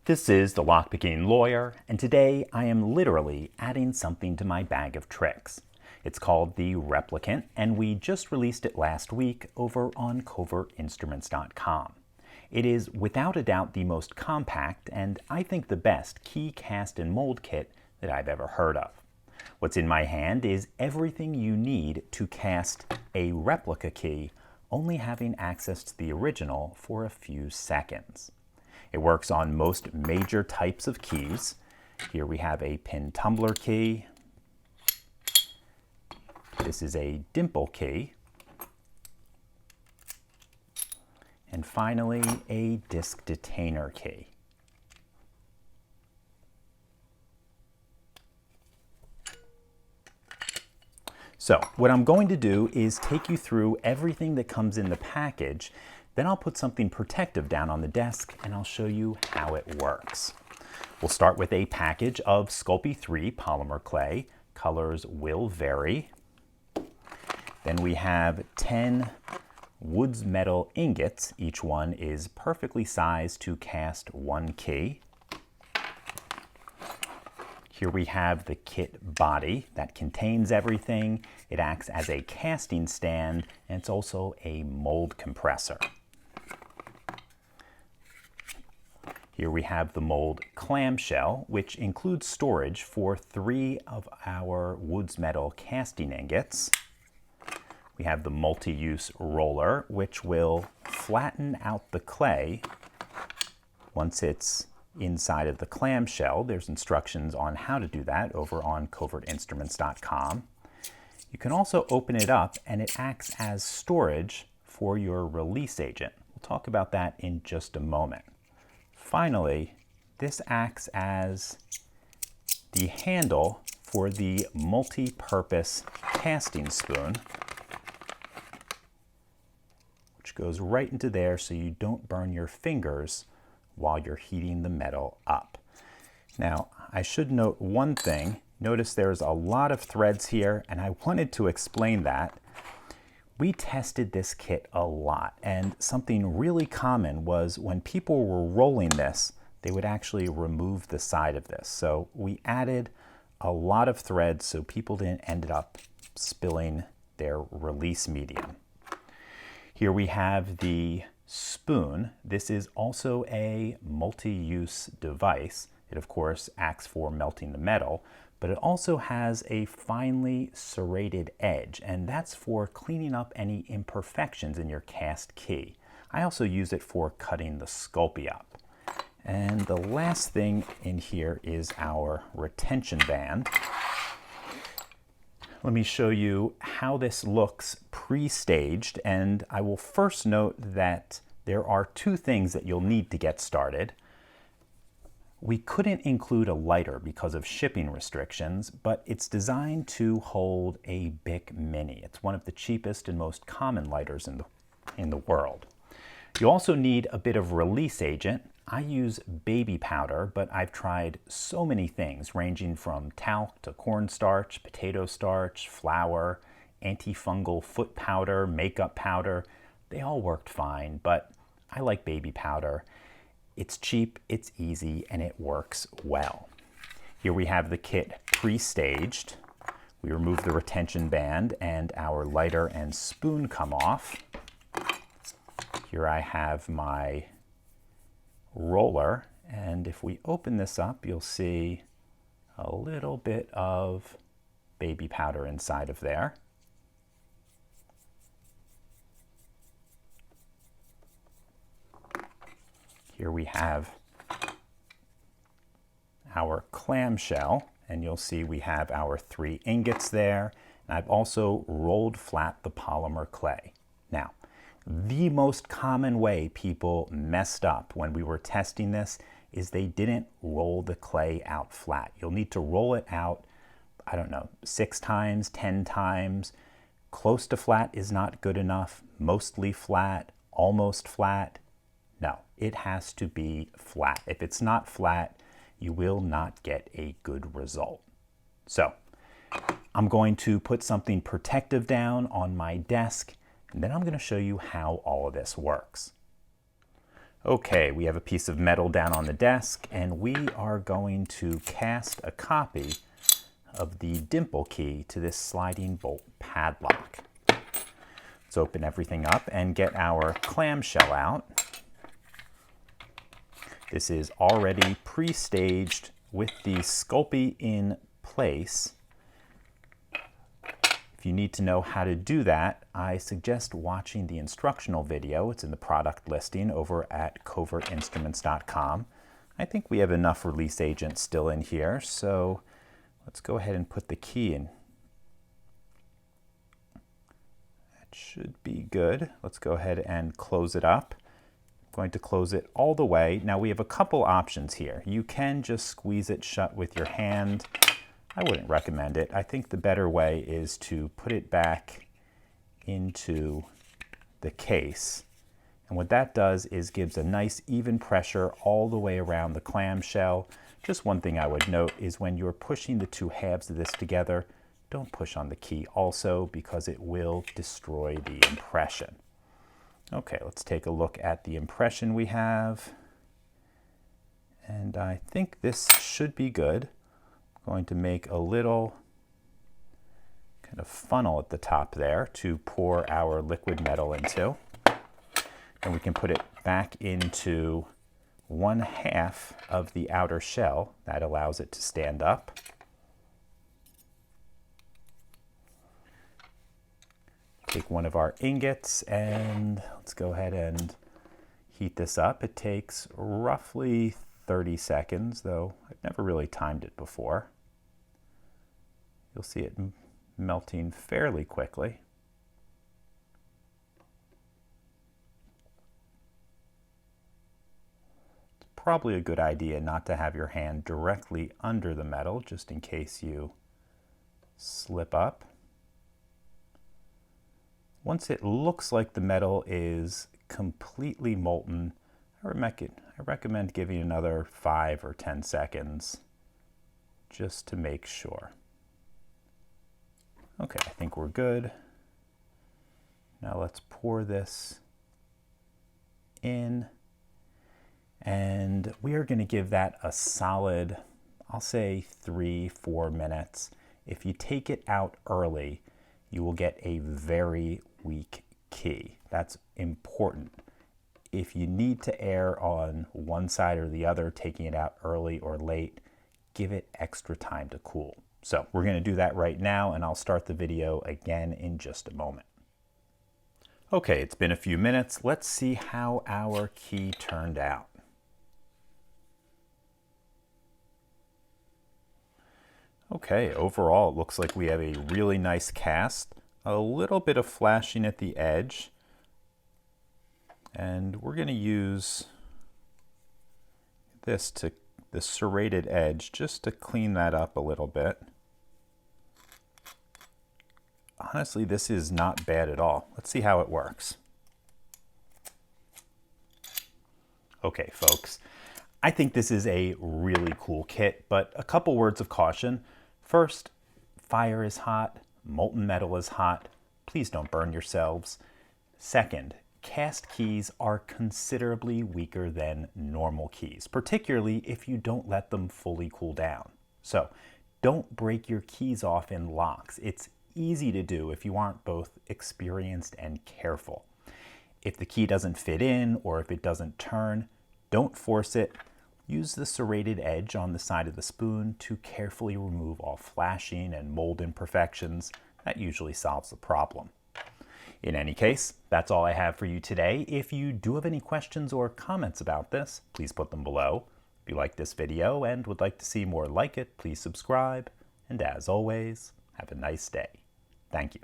This is the Lockpicking Lawyer, and today I am literally adding something to my bag of tricks. It's called the Replicant, and we just released it last week over on covertinstruments.com. It is without a doubt the most compact and I think the best key cast and mold kit that I've ever heard of. What's in my hand is everything you need to cast a replica key, only having access to the original for a few seconds. It works on most major types of keys. Here we have a pin tumbler key. This is a dimple key. And finally, a disc detainer key. So what I'm going to do is take you through everything that comes in the package. Then I'll put something protective down on the desk and I'll show you how it works. We'll start with a package of Sculpey 3 polymer clay. Colors will vary. Then we have 10 Woods metal ingots. Each one is perfectly sized to cast one key. Here we have the kit body that contains everything. It acts as a casting stand, and it's also a mold compressor. Here we have the mold clamshell, which includes storage for 3 of our Woods metal casting ingots. We have the multi-use roller, which will flatten out the clay once it's inside of the clamshell. There's instructions on how to do that over on covertinstruments.com. You can also open it up and it acts as storage for your release agent. We'll talk about that in just a moment. Finally, this acts as the handle for the multi-purpose casting spoon, which goes right into there so you don't burn your fingers while you're heating the metal up. Now, I should note one thing. Notice there's a lot of threads here, and I wanted to explain that. We tested this kit a lot, and something really common was when people were rolling this, they would actually remove the side of this. So we added a lot of threads so people didn't end up spilling their release medium. Here we have the spoon. This is also a multi-use device. It of course acts for melting the metal, but it also has a finely serrated edge, and that's for cleaning up any imperfections in your cast key. I also use it for cutting the Sculpey up. And the last thing in here is our retention band. Let me show you how this looks pre-staged, and I will first note that there are 2 things that you'll need to get started. We couldn't include a lighter because of shipping restrictions, but it's designed to hold a Bic Mini. It's one of the cheapest and most common lighters in the world. You also need a bit of release agent. I use baby powder, but I've tried so many things ranging from talc to cornstarch, potato starch, flour, antifungal foot powder, makeup powder. They all worked fine, but I like baby powder. It's cheap, it's easy, and it works well. Here we have the kit pre-staged. We remove the retention band and our lighter and spoon come off. Here I have my roller, and if we open this up, you'll see a little bit of baby powder inside of there. Here we have our clamshell, and you'll see we have our 3 ingots there. And I've also rolled flat the polymer clay. Now, the most common way people messed up when we were testing this is they didn't roll the clay out flat. You'll need to roll it out, I don't know, 6 times, 10 times. Close to flat is not good enough. Mostly flat, almost flat. No, it has to be flat. If it's not flat, you will not get a good result. So I'm going to put something protective down on my desk, and then I'm going to show you how all of this works. Okay, we have a piece of metal down on the desk, and we are going to cast a copy of the dimple key to this sliding bolt padlock. Let's open everything up and get our clamshell out. This is already pre-staged with the Sculpey in place. If you need to know how to do that, I suggest watching the instructional video. It's in the product listing over at covertinstruments.com. I think we have enough release agent still in here, so let's go ahead and put the key in. That should be good. Let's go ahead and close it up. I'm going to close it all the way. Now we have a couple options here. You can just squeeze it shut with your hand. I wouldn't recommend it. I think the better way is to put it back into the case. And what that does is gives a nice even pressure all the way around the clamshell. Just one thing I would note is when you're pushing the two halves of this together, don't push on the key also because it will destroy the impression. Okay, let's take a look at the impression we have. And I think this should be good. Going to make a little kind of funnel at the top there to pour our liquid metal into. And we can put it back into 1/2 of the outer shell. That allows it to stand up. Take one of our ingots and let's go ahead and heat this up. It takes roughly 30 seconds, though I've never really timed it before. You'll see it melting fairly quickly. It's probably a good idea not to have your hand directly under the metal, just in case you slip up. Once it looks like the metal is completely molten, I recommend giving another 5 or 10 seconds just to make sure. Okay, I think we're good. Now let's pour this in, and we are going to give that a solid, I'll say 3-4 minutes. If you take it out early, you will get a very weak key. That's important. If you need to err on one side or the other, taking it out early or late, give it extra time to cool. So we're going to do that right now, and I'll start the video again in just a moment. Okay, it's been a few minutes. Let's see how our key turned out. Okay, overall it looks like we have a really nice cast, a little bit of flashing at the edge, and we're going to use this to the serrated edge just to clean that up a little bit. Honestly, this is not bad at all. Let's see how it works. Okay, folks, I think this is a really cool kit, but a couple words of caution. First, fire is hot, molten metal is hot. Please don't burn yourselves. Second, cast keys are considerably weaker than normal keys, particularly if you don't let them fully cool down. So don't break your keys off in locks. It's easy to do if you aren't both experienced and careful. If the key doesn't fit in or if it doesn't turn, don't force it. Use the serrated edge on the side of the spoon to carefully remove all flashing and mold imperfections. That usually solves the problem. In any case, that's all I have for you today. If you do have any questions or comments about this, please put them below. If you like this video and would like to see more like it, please subscribe. And as always, have a nice day. Thank you.